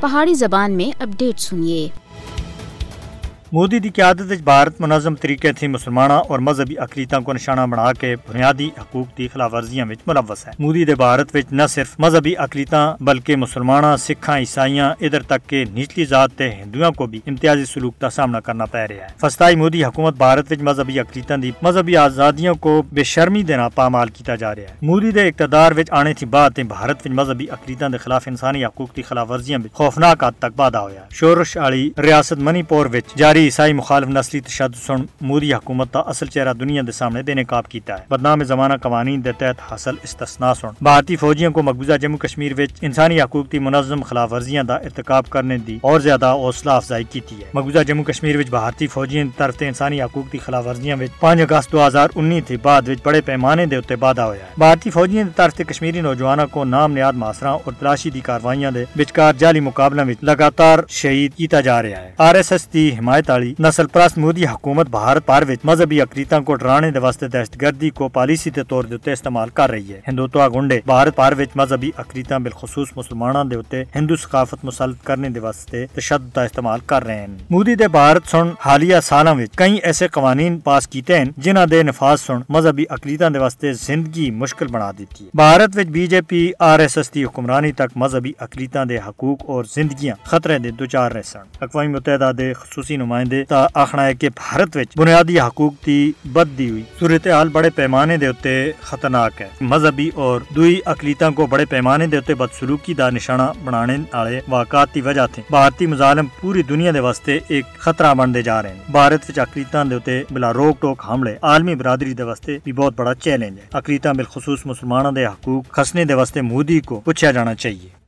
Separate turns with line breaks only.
پہاڑی زبان میں اپڈیٹ سنیے۔
مودی دی قیادت وچ بھارت منظم طریقے تھی مسلماناں اور مذہبی اقلیتاں کو نشانہ بنا کے بنیادی حقوق دی خلاف ورزیاں وچ ملوث ہے۔ مودی دے بھارت وچ نہ صرف مذہبی اقلیتاں بلکہ مسلماناں، سکھاں، عیسائیاں ادھر تک کہ نچلی ذات تے ہندوؤں کو بھی امتیازی سلوک کا سامنا کرنا پے رہا ہے۔ فسطائی مودی حکومت بھارت وچ مذہبی اقلیتاں دی مذہبی آزادیوں کو بے شرمی دے نال پامال کیتا جا رہا ہے۔ مودی دے اقتدار وچ آنے تھی بعد بھارت وچ مذہبی اقلیتاں دے خلاف انسانی حقوق دی خلاف ورزیاں وچ خوفناک حد تک واضح ہویا۔ شورش والی ریاست منی پور وچ جاری عیسائی مخالف نسلی تشدد سن مودی حکومت دا اصل چہرہ دنیا دے سامنے بے نقاب کیتا ہے۔ بدنام زمانہ قوانین دے تحت حاصل استثناء سن بھارتی فوجیوں کو مقبوضہ جموں کشمیر وچ انسانی حقوق دی منظم خلاف ورزیاں دا ارتکاب کرنے دی اور زیادہ حوصلہ افزائی کیتی ہے۔ مقبوضہ جموں کشمیر وچ بھارتی فوجیوں دی طرف تے انسانی حقوق دی خلاف ورزیاں وچ 5 اگست 2019 تھی بعد وچ بڑے پیمانے دے اوتے واضح ہویا ہے۔ بھارتی فوجیوں دی طرف تے کشمیری نوجوانوں کو نام نہاد محاصرہ اور تلاشی دی کاروائیاں دے وچکار جعلی مقابلوں وچ لگاتار شہید کیتا جا رہا ہے۔ RSS دی حمایت والی نسل پرست مودی حکومت بھارت بھر وچ مذہبی اقلیتاں کو ڈرانے دے واسطے دہشت گردی کو پالیسی کے طور دے استعمال کر رہی ہے۔ ہندوتوا گنڈے بھارت بھر وچ مذہبی اقلیتاں بالخصوص مسلماناں دے اوتے ہندو ثقافت مسلط کرنے دے واسطے تشدد کا استعمال کر رہے ہیں۔ مودی دے بھارت سن حالیہ سالاں وچ کئی ایسے قوانین پاس کیتے ہیں جنہاں دے نفاذ سن مذہبی اقلیتاں دے واسطے زندگی مشکل بنا دیتی ہے۔ بھارت وچ BJP RSS دی حکمرانی تک مذہبی اقلیتاں دے حقوق اور زندگیاں خطرے دے دوچار رہ سن۔ اقوام متحدہ دے خصوصی نمائندے دا آخنا ہے کہ بھارت وچ بنیادی حقوق دی بددی ہوئی صورتحال بڑے پیمانے دے اتے خطرناک ہے۔ مذہبی اور دوئی اقلیتاں کو بڑے پیمانے دے اتے بدسلوکی دا نشانہ بنانے والے واقعات دی وجہ تھی بھارتی مظالم پوری دنیا دے واسطے ایک خطرہ بنتے جا رہے ہیں۔ بھارت وچ اقلیتاں دے اتے بلا روک ٹوک حملے عالمی برادری دے واسطے بھی بہت بڑا چیلنج ہے۔ اقلیتاں بالخصوص مسلمانوں دے حقوق کھسنے دے واسطے مودی کو پوچھا جانا چاہیے۔